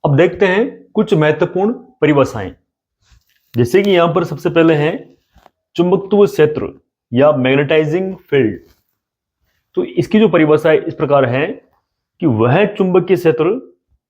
अब देखते हैं कुछ महत्वपूर्ण परिभाषाएं। जैसे कि यहां पर सबसे पहले है चुंबकत्व क्षेत्र या मैग्नेटाइजिंग फील्ड। तो इसकी जो परिभाषा है इस प्रकार है कि वह चुंबकीय क्षेत्र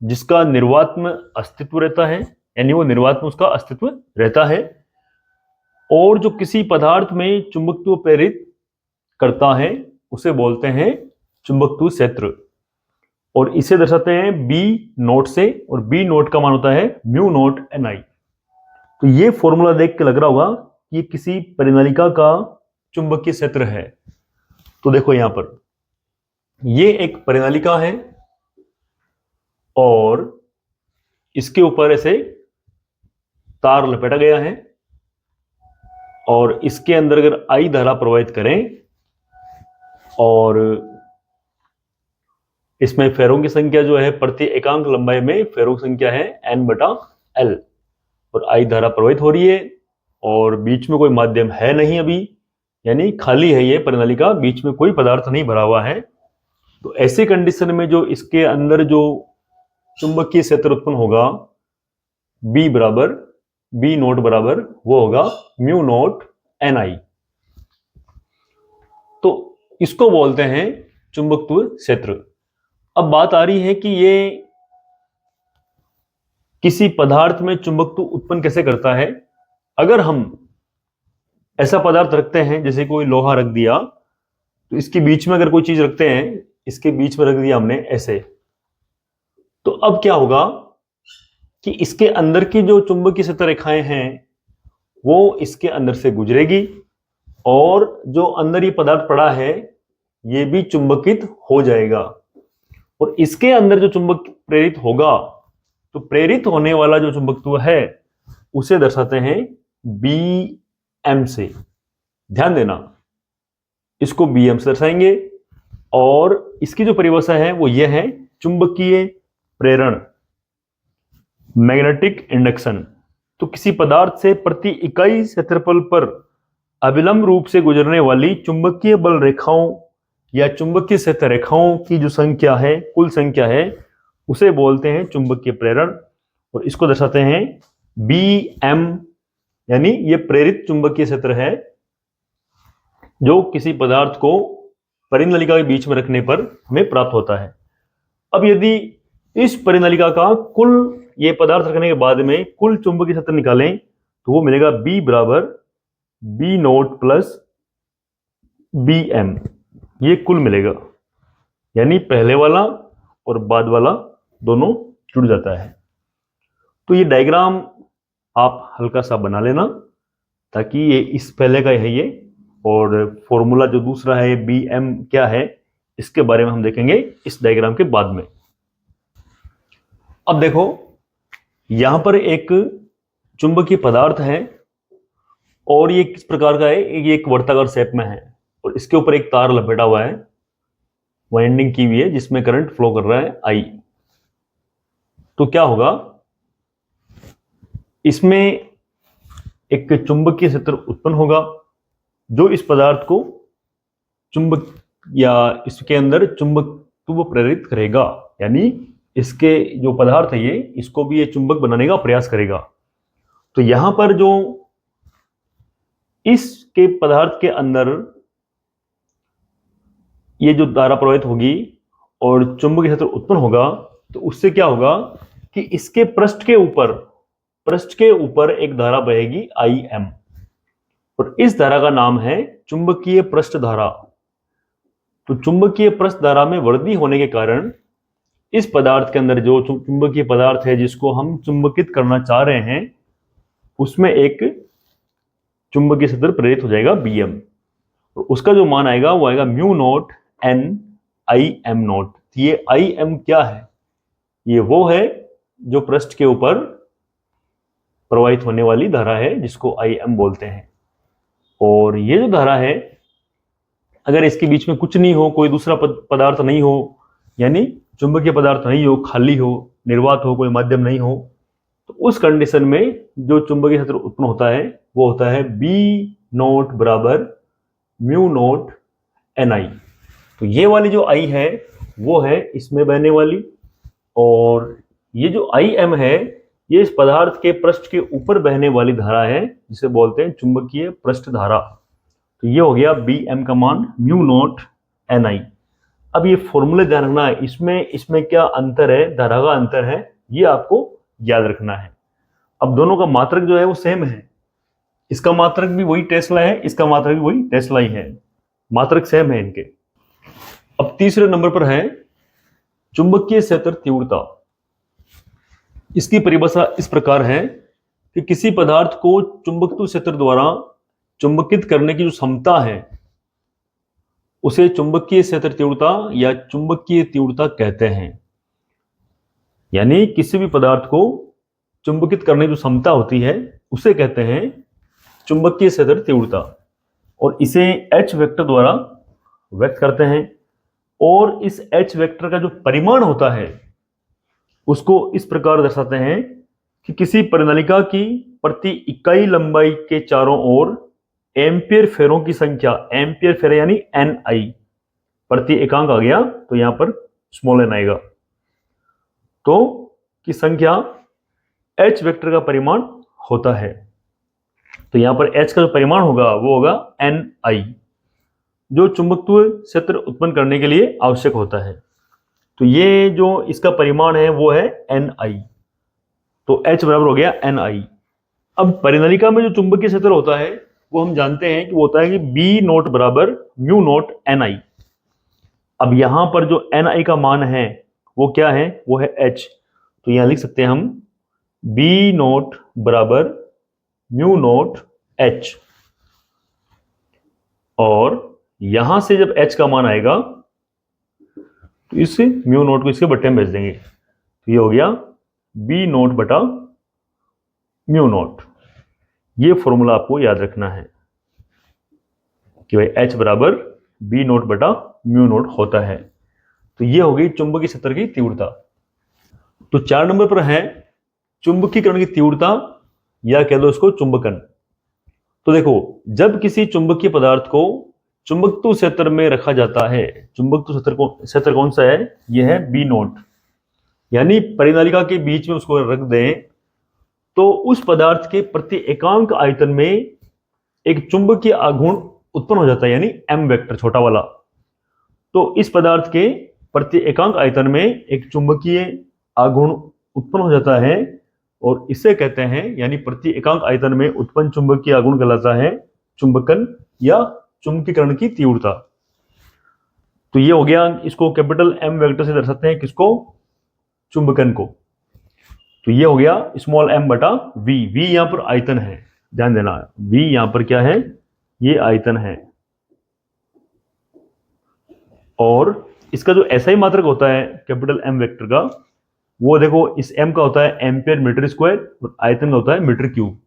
जिसका निर्वात में अस्तित्व रहता है, यानी वो निर्वात में उसका अस्तित्व रहता है, और जो किसी पदार्थ में चुंबकत्व प्रेरित करता है उसे बोलते हैं चुंबकत्व क्षेत्र। और इसे दर्शाते हैं बी नोट से, और बी नोट का मान होता है म्यू नोट एन आई। तो ये फॉर्मूला देख के लग रहा होगा कि ये किसी परिनालिका का चुंबकीय क्षेत्र है। तो देखो यहां पर ये एक परिनालिका है और इसके ऊपर ऐसे तार लपेटा गया है, और इसके अंदर अगर आई धारा प्रवाहित करें और इसमें फेरों की संख्या जो है प्रति एकांक लंबाई में फेरों की संख्या है N/L, और आई धारा प्रवाहित हो रही है और बीच में कोई माध्यम है नहीं अभी, यानी खाली है ये परिनालिका, बीच में कोई पदार्थ नहीं भरा हुआ है। तो ऐसे कंडीशन में जो इसके अंदर जो चुंबकीय क्षेत्र उत्पन्न होगा बी नोट बराबर वो होगा म्यू नोट एन आई। तो इसको बोलते हैं चुंबकत्व क्षेत्र। अब बात आ रही है कि ये किसी पदार्थ में चुंबकत्व उत्पन्न कैसे करता है। अगर हम ऐसा पदार्थ रखते हैं, जैसे कोई लोहा रख दिया, तो इसके बीच में अगर कोई चीज रखते हैं, इसके बीच में रख दिया हमने ऐसे, तो अब क्या होगा कि इसके अंदर की जो चुंबकीय क्षेत्र रेखाएं हैं वो इसके अंदर से गुजरेगी, और जो अंदर ये पदार्थ पड़ा है ये भी चुंबकित हो जाएगा, और इसके अंदर जो चुंबक प्रेरित होगा, तो प्रेरित होने वाला जो चुंबकत्व है उसे दर्शाते हैं बी एम से। ध्यान देना, इसको बी एम से दर्शाएंगे। और इसकी जो परिभाषा है वो ये है चुंबकीय प्रेरण, मैग्नेटिक इंडक्शन। तो किसी पदार्थ से प्रति इकाई क्षेत्रफल पर अविलंब रूप से गुजरने वाली चुंबकीय बल रेखाओं या चुंबकीय क्षेत्र रेखाओं की जो संख्या है, कुल संख्या है, उसे बोलते हैं चुंबकीय प्रेरण, और इसको दर्शाते हैं बी एम, यानी ये प्रेरित चुंबकीय क्षेत्र है जो किसी पदार्थ को परिनालिका के बीच में रखने पर हमें प्राप्त होता है। अब यदि इस परिनालिका का कुल, ये पदार्थ रखने के बाद में कुल चुंबकीय क्षेत्र निकालें, तो वो मिलेगा बी बराबर B nought plus B M, ये कुल मिलेगा, यानी पहले वाला और बाद वाला दोनों जुड़ जाता है। तो ये डायग्राम आप हल्का सा बना लेना, ताकि ये इस पहले का है ये, और फॉर्मूला जो दूसरा है बी एम क्या है इसके बारे में हम देखेंगे इस डायग्राम के बाद में। अब देखो यहां पर एक चुंबकीय पदार्थ है और ये किस प्रकार का है, ये एक वर्ताकार शेप में है, और इसके ऊपर एक तार लपेटा हुआ है, वाइंडिंग की हुई है जिसमें करंट फ्लो कर रहा है आई। तो क्या होगा, इसमें एक चुंबकीय क्षेत्र उत्पन्न होगा जो इस पदार्थ को चुंबक या इसके अंदर चुंबकत्व प्रेरित करेगा, यानी इसके जो पदार्थ है ये, इसको भी ये चुंबक बनाने का प्रयास करेगा। तो यहां पर जो इसके पदार्थ के अंदर ये जो धारा प्रवाहित होगी और चुंबकीय क्षेत्र उत्पन्न होगा, तो उससे क्या होगा कि इसके पृष्ठ के ऊपर एक धारा बहेगी आई एम, और इस धारा का नाम है चुंबकीय पृष्ठ धारा। तो चुंबकीय पृष्ठ धारा में वृद्धि होने के कारण इस पदार्थ के अंदर जो चुंबकीय पदार्थ है जिसको हम चुंबकित करना चाह रहे हैं, उसमें एक चुंबकीय क्षेत्र प्रेरित हो जाएगा बी एम, और उसका जो मान आएगा वो आएगा mu nought N I M nought. ये आई एम क्या है, ये वो है जो पृष्ठ के ऊपर प्रवाहित होने वाली धारा है जिसको आई एम बोलते हैं। और ये जो धारा है, अगर इसके बीच में कुछ नहीं हो, कोई दूसरा पदार्थ नहीं हो, यानी चुंबकीय पदार्थ नहीं हो, खाली हो, निर्वात हो, कोई माध्यम नहीं हो, तो उस कंडीशन में जो चुंबकीय क्षेत्र उत्पन्न होता है वो होता है बी नोट बराबर म्यू नोट एन आई। तो ये वाली जो आई है वो है इसमें बहने वाली, और ये जो आई एम है ये इस पदार्थ के पृष्ठ के ऊपर बहने वाली धारा है जिसे बोलते हैं चुंबकीय पृष्ठ धारा। तो ये हो गया बी एम का मान म्यू नॉट एन आई। अब ये फॉर्मूले ध्यान रखना है, इसमें क्या अंतर है, धारा का अंतर है, ये आपको याद रखना है। अब दोनों का मात्रक जो है वो सेम है, इसका मात्रक भी वही टेस्ला है, इसका मात्रक भी वही टेस्ला ही है, मात्रक सेम है इनके। अब तीसरे नंबर पर है चुंबकीय क्षेत्र तीव्रता। इसकी परिभाषा इस प्रकार है कि किसी पदार्थ को चुंबकत्व क्षेत्र द्वारा चुंबकित करने की जो क्षमता है उसे चुंबकीय क्षेत्र तीव्रता या चुंबकीय तीव्रता कहते हैं। यानी किसी भी पदार्थ को चुंबकित करने की जो क्षमता होती है उसे कहते हैं चुंबकीय क्षेत्र तीव्रता, और इसे एच वेक्टर द्वारा व्यक्त करते हैं। और इस एच वेक्टर का जो परिमाण होता है उसको इस प्रकार दर्शाते हैं कि किसी परिनालिका की प्रति इकाई लंबाई के चारों ओर एम्पियर फेरों की संख्या, एम्पियर फेर यानी एन आई, प्रति एकांक आ गया तो यहां पर स्मॉल एन आएगा, तो की संख्या एच वेक्टर का परिमाण होता है। तो यहां पर एच का जो परिमाण होगा वो होगा एन आई, जो चुंबकत्व क्षेत्र उत्पन्न करने के लिए आवश्यक होता है। तो ये जो इसका परिमाण है वो है एन आई, तो एच बराबर हो गया एन आई। अब परिनालिका में जो चुंबकीय क्षेत्र होता है वो हम जानते हैं कि वो होता है कि बी नोट बराबर म्यू नोट एन आई। अब यहां पर जो एन आई का मान है वो क्या है, वो है एच, तो यहां लिख सकते हैं हम बी नोट बराबर म्यू नोट एच, और यहां से जब एच का मान आएगा तो इस म्यू नोट को इसके बट्टे में भेज देंगे, तो ये हो गया बी नोट बटा म्यू नोट। ये फॉर्मूला आपको याद रखना है कि भाई एच बराबर बी नोट बटा म्यू नोट होता है। तो ये हो गई चुंबकीय क्षेत्र की तीव्रता। तो 4 नंबर पर है चुंबकीकरण की तीव्रता, या कह दो इसको चुंबकन। तो देखो, जब किसी चुंबकीय पदार्थ को चुंबकत्व क्षेत्र में रखा जाता है, चुंबकत्व क्षेत्र कौन सा है, यह है बी नोट, यानी परिनालिका के बीच में उसको रख दें तो उस पदार्थ के प्रति एकांक आयतन में एक चुंबकीय आघूर्ण उत्पन्न हो जाता है, यानी एम वेक्टर छोटा वाला। तो इस पदार्थ के प्रति एकांक आयतन में एक चुंबकीय आघूर्ण उत्पन्न हो जाता है, और इसे कहते हैं, यानी प्रति एकांक आयतन में उत्पन्न चुंबकीय आघूर्ण कहलाता है चुंबकन या चुंबकीकरण की तीव्रता। तो ये हो गया, इसको कैपिटल एम वेक्टर से दर्शाते हैं, किसको, चुंबकन को। तो ये हो गया स्मॉल एम बटा वी, वी यहां पर आयतन है, ध्यान देना, वी यहां पर क्या है, ये आयतन है। और इसका जो एसआई मात्रक होता है कैपिटल एम वेक्टर का, वो देखो इस एम का होता है एम्पियर मीटर स्क्वायर और आयतन का होता है मीटर क्यूब।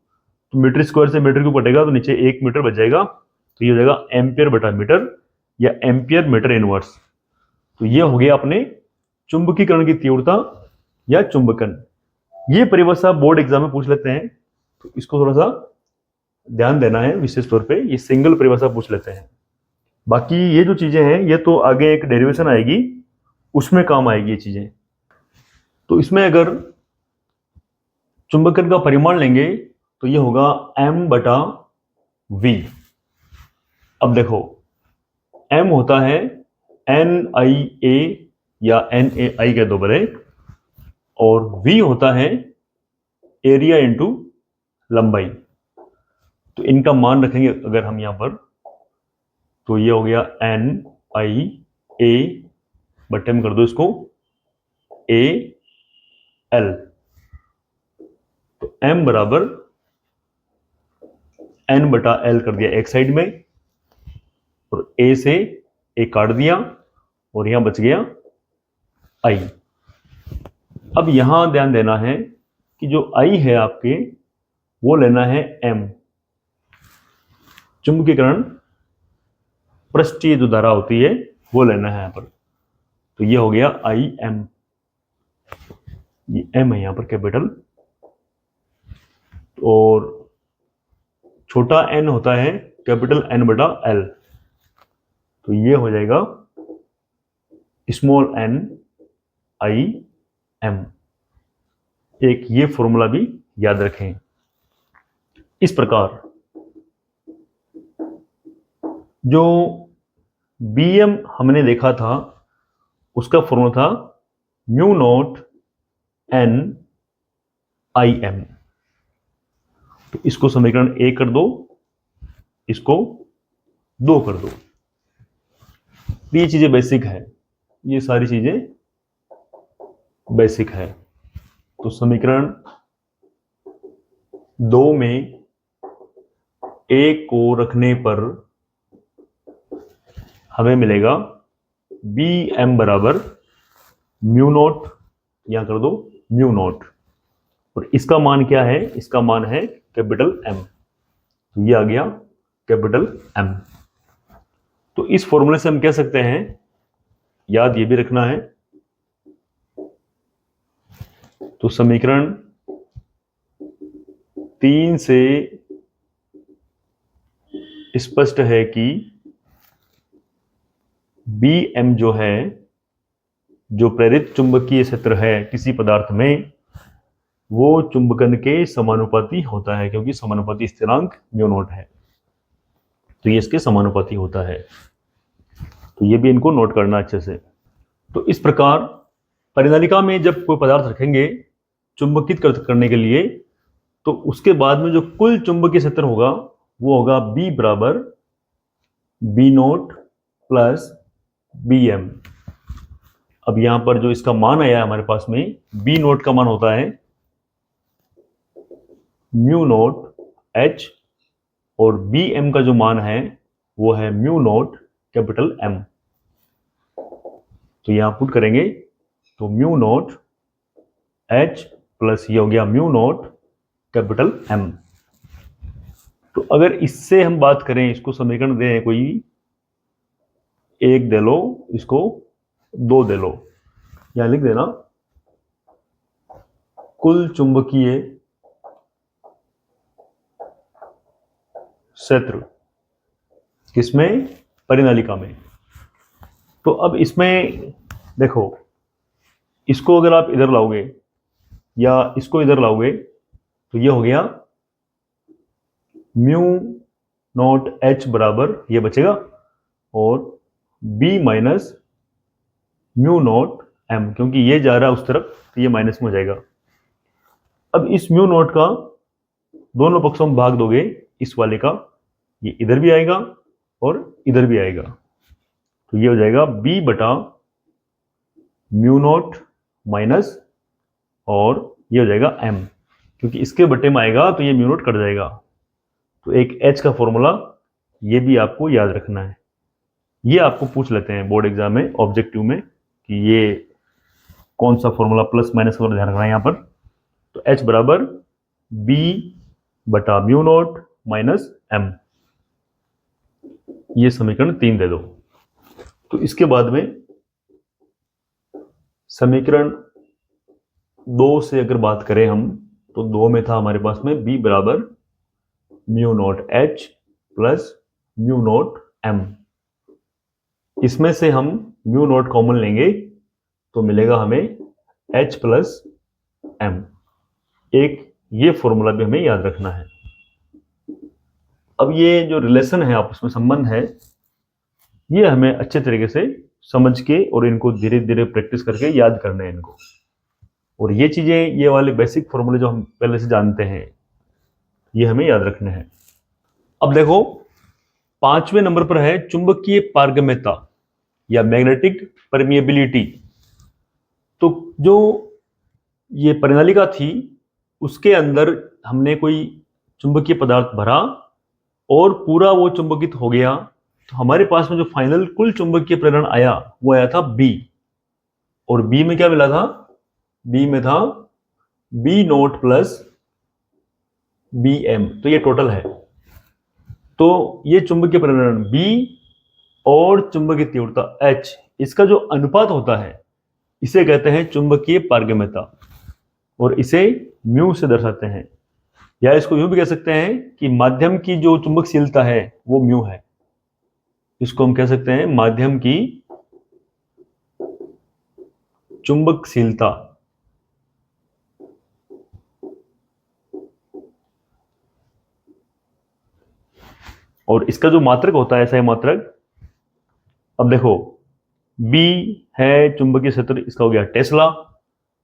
तो मीटर स्क्वायर से मीटर क्यूब कटेगा तो नीचे 1 मीटर बच जाएगा, तो ये हो जाएगा एम्पियर बटा मीटर या एम्पियर मीटर इनवर्स। तो ये हो गया अपने चुंबकीकरण की तीव्रता या चुंबकन। ये परिभाषा बोर्ड एग्जाम में पूछ लेते हैं, तो इसको थोड़ा सा ध्यान देना है विशेष तौर पे, ये सिंगल परिभाषा पूछ लेते हैं। बाकी ये जो चीजें हैं ये तो आगे एक डेरिवेशन आएगी उसमें काम आएगी ये चीजें। तो इसमें अगर चुंबकन का परिमाण लेंगे तो ये होगा m बटा v। अब देखो m होता है NIA या NAI के दो बड़े, और v होता है एरिया इंटू लंबाई। तो इनका मान रखेंगे अगर हम यहां पर, तो ये हो गया NIA बट्टे में कर दो इसको AL। तो m बराबर n बटा l कर दिया एक साइड में, और a से a काट दिया, और यहां बच गया I। अब यहां ध्यान देना है कि जो I है आपके, वो लेना है m, चुंबकीकरण पृष्ठीय जो धारा होती है वो लेना है यहां पर। तो ये हो गया IM, ये m है यहां पर कैपिटल, और छोटा n होता है कैपिटल N बटा L। तो ये हो जाएगा स्मॉल n I M। एक ये फॉर्मूला भी याद रखें। इस प्रकार जो Bm हमने देखा था उसका फॉर्मूला था mu not an I M. तो इसको समीकरण 1 कर दो, इसको 2 कर दो। ये चीजें बेसिक है, ये सारी चीजें बेसिक है। तो समीकरण 2 में a को रखने पर हमें मिलेगा बी एम बराबर म्यू नॉट, यहां कर दो म्यू नॉट, और इसका मान क्या है, इसका मान है कैपिटल एम। तो ये आ गया कैपिटल एम। तो इस फॉर्मूले से हम कह सकते हैं, याद ये भी रखना है, तो समीकरण 3 से स्पष्ट है कि बी एम जो है, जो प्रेरित चुंबकीय क्षेत्र है किसी पदार्थ में, वो चुंबकन के समानुपाती होता है, क्योंकि समानुपाती स्थिरांक म्यू नॉट है, तो ये इसके समानुपाती होता है। तो ये भी इनको नोट करना अच्छे से। तो इस प्रकार परिनालिका में जब कोई पदार्थ रखेंगे चुंबकित करने के लिए, तो उसके बाद में जो कुल चुंबकीय क्षेत्र होगा वो होगा बी बराबर B nought plus B M. अब यहां पर जो इसका मान आया हमारे पास में, बी नोट का मान होता है म्यू नोट एच, और बी एम का जो मान है वो है म्यू नोट कैपिटल एम। तो यहां पुट करेंगे तो म्यू नोट एच प्लस ये हो गया म्यू नोट कैपिटल एम। तो अगर इससे हम बात करें, इसको समीकरण दें कोई, 1 दे लो, इसको 2 दे लो, यहां लिख देना कुल चुंबकीय क्षेत्र किसमें, परिनालिका में। तो अब इसमें देखो, इसको अगर आप इधर लाओगे या इसको इधर लाओगे तो ये हो गया म्यू नॉट एच बराबर ये बचेगा, और B minus mu nought M, क्योंकि ये जा रहा है उस तरफ तो ये माइनस में हो जाएगा। अब इस म्यू नॉट का दोनों पक्षों में भाग दोगे, इस वाले का, ये इधर भी आएगा और इधर भी आएगा, तो ये हो जाएगा बी बटा म्यू नॉट माइनस, और ये हो जाएगा एम, क्योंकि इसके बटे में आएगा तो ये म्यू नॉट कट जाएगा। तो एक एच का फॉर्मूला ये भी आपको याद रखना है। ये आपको पूछ लेते हैं बोर्ड एग्जाम में ऑब्जेक्टिव में कि ये कौन सा फॉर्मूला प्लस माइनस का ध्यान रखना है यहाँ पर। तो एच बराबर बी बटा म्यू नॉट माइनस एम, ये समीकरण 3 दे दो। तो इसके बाद में समीकरण 2 से अगर बात करें हम, तो 2 में था हमारे पास में बी बराबर mu nought H plus mu nought M. इसमें से हम म्यू नॉट कॉमन लेंगे तो मिलेगा हमें एच प्लस एम। एक ये फॉर्मूला भी हमें याद रखना है। अब ये जो रिलेशन है आपस में संबंध है, ये हमें अच्छे तरीके से समझ के और इनको धीरे धीरे प्रैक्टिस करके याद करना है इनको। और ये चीजें, ये वाले बेसिक फॉर्मूले जो हम पहले से जानते हैं, ये हमें याद रखने हैं। अब देखो 5वें नंबर पर है चुंबकीय पारगम्यता या मैग्नेटिक परमिएबिलिटी। तो जो ये परिनालिका थी उसके अंदर हमने कोई चुंबकीय पदार्थ भरा और पूरा वो चुंबकित हो गया, तो हमारे पास में जो फाइनल कुल चुंबकीय प्रेरण आया वो आया था बी। और बी में क्या मिला था, बी में था B nought plus B M, तो ये टोटल है। तो ये चुंबकीय प्रेरण बी और चुंबकीय तीव्रता एच, इसका जो अनुपात होता है इसे कहते हैं चुंबकीय पारगम्यता, और इसे म्यू से दर्शाते हैं। या इसको यूं भी कह सकते हैं कि माध्यम की जो चुंबकशीलता है वो म्यू है। इसको हम कह सकते हैं माध्यम की चुंबकशीलता और इसका जो मात्रक होता है सही मात्रक, अब देखो B है चुंबकीय क्षेत्र, इसका हो गया टेस्ला,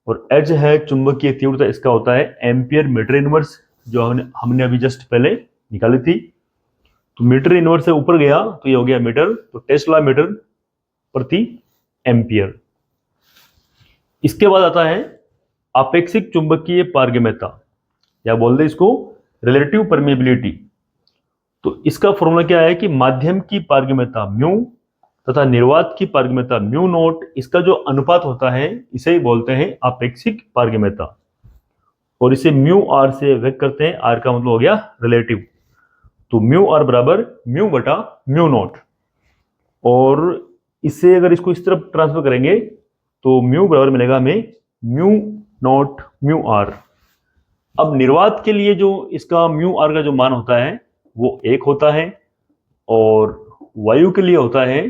और H है चुंबकीय तीव्रता, इसका होता है एम्पियर मीटर इनवर्स, जो हमने अभी जस्ट पहले निकाली थी। तो मीटर इनवर्स से ऊपर गया तो ये हो गया मीटर, तो टेस्ला मीटर प्रति एम्पियर। इसके बाद आता है आपेक्षिक चुंबकीय पारगम्यता, या बोल दे इसको रिलेटिव परमेबिलिटी। तो इसका फॉर्मूला क्या है कि माध्यम की पारगम्यता म्यू तथा निर्वात की पारगम्यता म्यू नॉट, इसका जो अनुपात होता है इसे ही बोलते हैं आपेक्षिक पारगम्यता, और इसे म्यू आर से व्यक्त करते हैं। आर का मतलब हो गया रिलेटिव, तो म्यू आर बराबर म्यू बटा म्यू नॉट, और इससे अगर इसको इस तरफ ट्रांसफर करेंगे तो म्यू बराबर मिलेगा हमें म्यू नॉट म्यू आर। अब निर्वात के लिए जो इसका म्यू आर का जो मान होता है वो 1 होता है, और वायु के लिए होता है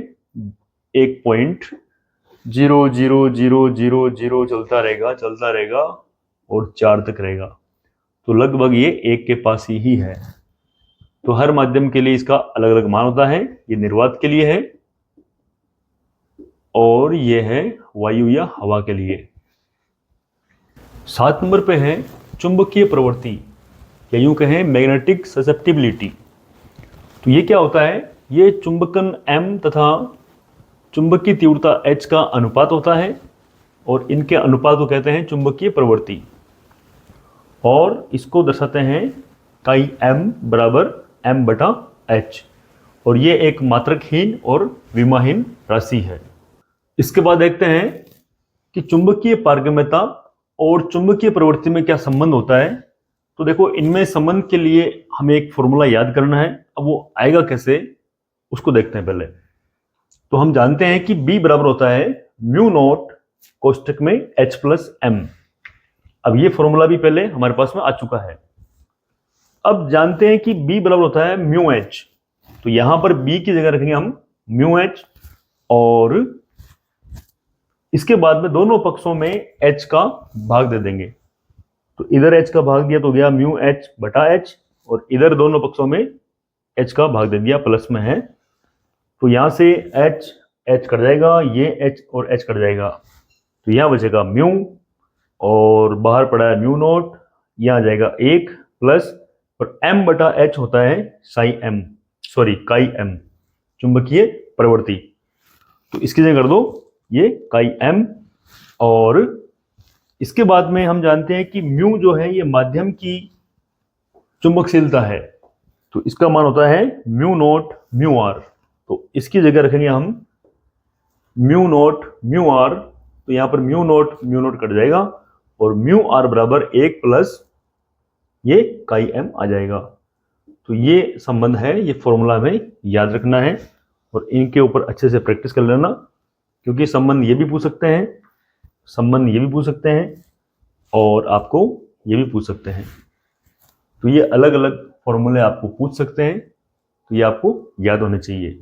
1.00000 चलता रहेगा और 4 तक रहेगा, तो लगभग ये 1 के पास ही है। तो हर माध्यम के लिए इसका अलग अलग मान होता है। ये निर्वात के लिए है और ये है वायु या हवा के लिए। 7 नंबर पे है चुंबकीय प्रवृत्ति, या यूं कहें मैग्नेटिक ससेप्टिबिलिटी। तो ये क्या होता है, ये चुंबकन M तथा चुंबकीय तीव्रता H का अनुपात होता है, और इनके अनुपात को कहते हैं चुंबकीय प्रवृत्ति, और इसको दर्शाते हैं काई M बराबर M बटा H, और ये एक मात्रकहीन और विमाहीन राशि है। इसके बाद देखते हैं कि चुंबकीय पारगम्यता और चुंबकीय प्रवृत्ति में क्या संबंध होता है। तो देखो इनमें संबंध के लिए हमें एक फॉर्मूला याद करना है। अब वो आएगा कैसे उसको देखते हैं पहले। तो हम जानते हैं कि B बराबर होता है म्यू नॉट कोष्टक में H प्लस M। अब ये फॉर्मूला भी पहले हमारे पास में आ चुका है। अब जानते हैं कि B बराबर होता है म्यू H, तो यहां पर B की जगह रखेंगे हम म्यू H, और इसके बाद में दोनों पक्षों में H का भाग दे देंगे। तो इधर H का भाग दिया तो गया म्यू H बटा H, और इधर दोनों पक्षों में H का भाग दे दिया, प्लस में है, तो यहां से H कट जाएगा, ये H और H कट जाएगा, तो यहां बचेगा म्यू, और बाहर पड़ा है म्यू नॉट, यहां आ जाएगा 1 प्लस, और M बटा H होता है काई M चुंबकीय प्रवृत्ति। तो इसकी जगह कर दो ये काई M, और इसके बाद में हम जानते हैं कि म्यू जो है ये माध्यम की चुंबकशीलता है, तो इसका मान होता है म्यू नॉट म्यू आर। तो इसकी जगह रखेंगे हम म्यू नॉट म्यू आर, तो यहां पर म्यू नॉट कट जाएगा, और म्यू आर बराबर 1 प्लस ये काई M आ जाएगा। तो ये संबंध है, ये फॉर्मूला हमें याद रखना है, और इनके ऊपर अच्छे से प्रैक्टिस कर लेना, क्योंकि संबंध ये भी पूछ सकते हैं, और आपको ये भी पूछ सकते हैं। तो ये अलग अलग फॉर्मूले आपको पूछ सकते हैं, तो ये आपको याद होने चाहिए।